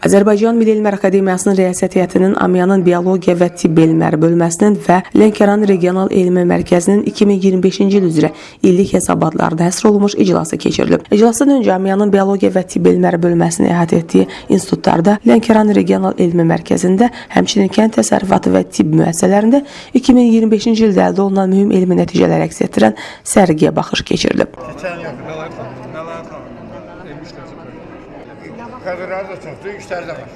Azərbaycan Milli Elmlər Akademiyasının Riyasət Heyətinin Amyanın Biologiya və Tibb Elmləri bölməsinin və Lənkəran Regional Elmi Mərkəzinin 2025-ci il üzrə illik hesabatlarında həsr olunmuş iclası keçirilib. İclasdan öncə Amyanın Biologiya və Tibb Elmləri bölməsini əhatə etdiyi institutlarda, Lənkəran Regional Elmi Mərkəzində, həmçinin kənd təsərrüfatı və tibb müəssisələrində 2025-ci ildə əldə olunan mühüm elmi nəticələr əks etdirən sərgiyə baxış keçirilib. Kadrolar da çoxdur, işlər də var.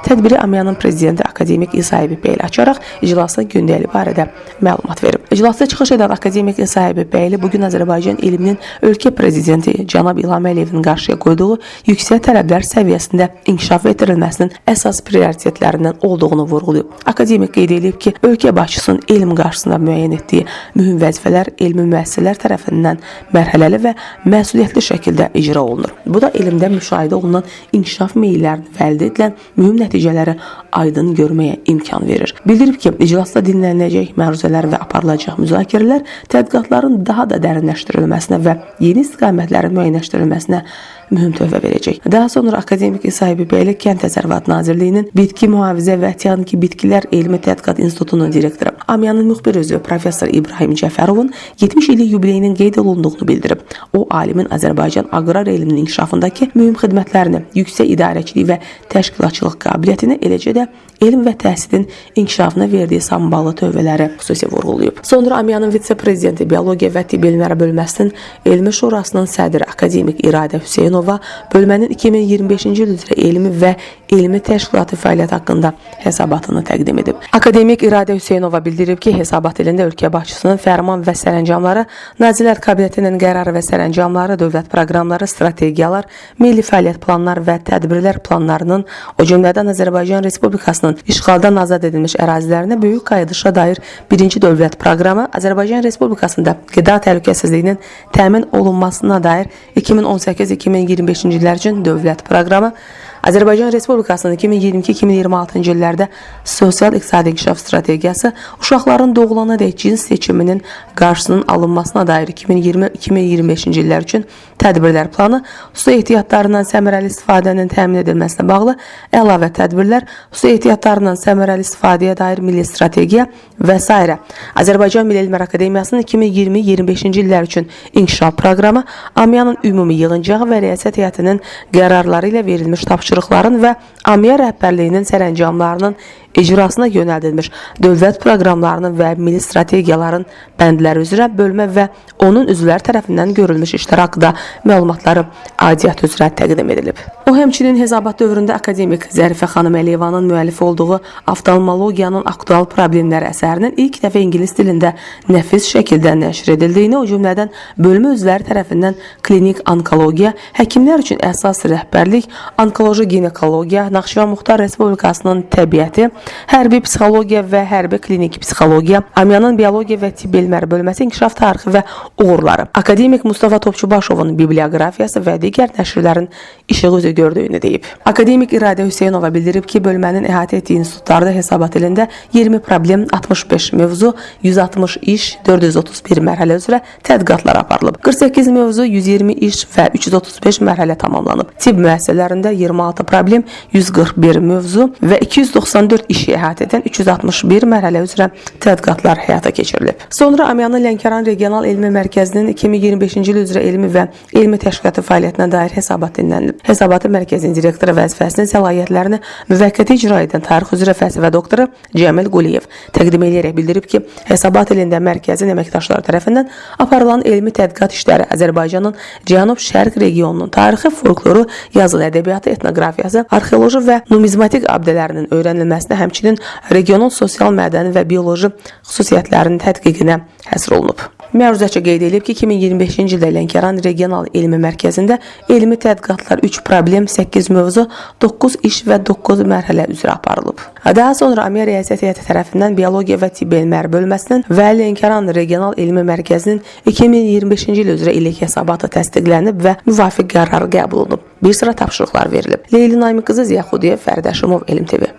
Tədbiri Amyanın prezidenti akademik İsa Əbibəyli açaraq iclasın gündəlik barədə məlumat verib. İclasda çıxış edən akademik İsa Əbibəyli bugün Azərbaycan elminin ölkə prezidenti cənab İlham Əliyevin qarşıya qoyduğu yüksək tələblər səviyyəsində inkişaf etdirilməsinin əsas prioritetlərindən olduğunu vurğulayıb. Akademik qeyd edib ki, ölkə başçısının elm qarşısında müəyyən etdiyi mühüm vəzifələr elmi müəssisələr tərəfindən mərhələli və məsuliyyətli şəkildə icra olunur. Bu da elmdə müşahidə olunan inkişaf meyillərini və əldə edilən mühüm nəticələri aydın görməyə imkan verir. Bildirib ki, iclasda dinləniləcək məruzələr və aparılacaq müzakirələr tədqiqatların daha da dərinləşdirilməsinə və yeni istiqamətlərin müəyyənləşdirilməsinə mühüm töhfə verəcək. Daha sonra akademik İsa Əbibəyli Kənd Təsərrüfatı Nazirliyinin Bitki Mühafizə və Texniki Bitkilər Elmi Tədqiqat İnstitutunun direktoru, Amyanın müxbir özü professor İbrahim Cəfərovun 70 illik yubileyinin qeyd olunduğunu bildirib. O, alimin Azərbaycan aqrar elminin inkişafındakı mühüm xidmətlərini, yüksək idarəçilik və təşkilatçılıq qabiliyyətini, eləcə də elm və təhsilin inkişafına verdiyi sambalı tövbələri xüsusi vurğulayıb. Sonra Amyanın vitse-prezidenti Biologiya və Tibb Elmləri bölməsinin Elmi Şurasının sədri akademik İradə Hüseynova bölmənin 2025-ci il üzrə elmi və elmi təşkilatı fəaliyyət haqqında hesabatını təqdim edib. Akademik İradə Hüseynova bildirib ki, hesabat ilində ölkə başçısının fərman və sərəncamları, Nazirlər Kabinetinin qərarı və sərəncamları, dövlət proqramları, strategiyalar, milli fəaliyyət planları və tədbirlər planlarının, o cümlədən Azərbaycan Respublikasının işğaldan azad edilmiş ərazilərinə böyük qayıdışa dair birinci dövlət proqramı, Azərbaycan Respublikasında qida təhlükəsizliyinin təmin olunmasına dair 2018-2025-ci illər üçün dövlət proqramı, Azərbaycan Respublikasının 2022-2026-cı illərdə sosial-iqtisadi inkişaf strategiyası, uşaqların doğulanadək cins seçiminin qarşısının alınmasına dair 2020-2025-ci illər üçün tədbirlər planı, su ehtiyatlarından səmərəli istifadənin təmin edilməsinə bağlı əlavə tədbirlər, su ehtiyatlarından səmərəli istifadəyə dair milli strategiya və s. Azərbaycan Milli Elmlər Akademiyasının 2020-25-ci illər üçün inkişaf proqramı, Amyanın ümumi yığıncağı və Riyasət Heyətinin qərarları ilə verilmiş tapşırıqların və Amya rəhbərliyinin sərəncamlarının icrasına yönəldilmiş dövlət proqramlarının və milli strategiyaların bəndləri üzrə bölmə və onun üzvləri tərəfindən görülmüş işlər haqqında məlumatları aidiyyat üzrə təqdim edilib. O, həmçinin hesabat dövründə akademik Zərifə xanım Əliyevanın müəllif olduğu Oftalmologiyanın aktual problemləri əsərinin ilk dəfə ingilis dilində nəfis şəkildə nəşr edildiyini, o cümlədən bölmə üzvləri tərəfindən klinik onkologiya, həkimlər üçün əsas rəhbərlik, onkoloji ginekologiya, Naxçıvan Muxtar Respublikasının təbiəti, hərbi psixologiya və hərbi klinik psixologiya, Amyanın Biologiya və Tibb Elmləri bölməsi inkişaf tarixi və uğurları, akademik Mustafa Topçubaşovun bibliografiyası və digər nəşrlərin işığı üzü gördüyünü deyib. Akademik İradə Hüseynova bildirib ki, bölmənin əhatə etdiyi institutlarda hesabat ilində 20 problem, 65 mövzu, 160 iş, 431 mərhələ üzrə tədqiqatlar aparılıb. 48 mövzu, 120 iş və 335 mərhələ tamamlanıb. Tibb müəssisələrində 26 problem, 141 mövzu və 294 işi əhatə edən 361 mərhələ üzrə tədqiqatlar həyata keçirilib. Sonra Amyanın Lənkəran Regional Elmi Mərkəzinin 2025-ci il üzrə elmi və elmi təşkilatı fəaliyyətinə dair hesabat dinlənilib. Hesabatı mərkəzin direktoru vəzifəsinin səlahiyyətlərini müvəqqəti icra edən tarix üzrə fəlsəfə doktoru Cəmil Quliyev təqdim edərək bildirib ki, hesabat ilində mərkəzin əməkdaşları tərəfindən aparılan elmi tədqiqat işləri Azərbaycanın Cənub-Şərq regionunun tarixi, folkloru, yazılı ədəbiyyatı, etnoqrafiyası, arxeoloji və numizmatik abidələrinin öyrənilməsinə, həmçinin regionun sosial, mədəni və bioloji xüsusiyyətlərinin tədqiqinə həsr olunub. Məruzəçi qeyd edib ki, 2025-ci ildə Lənkəran Regional Elmi Mərkəzində elmi tədqiqatlar 3 problem, 8 mövzu, 9 iş və 9 mərhələ üzrə aparılıb. Daha sonra Amya Riyasət Heyəti tərəfindən Biologiya və Tibb Elmləri bölməsinin və Lənkəran Regional Elmi Mərkəzinin 2025-ci il üzrə illik hesabatı təsdiqlənib və müvafiq qərar qəbul olunub. Bir sıra tapşırıqlar verilib. Leyli Naymi qızı Ziyaxudiyev, Fərid Əşimov, Elm TV.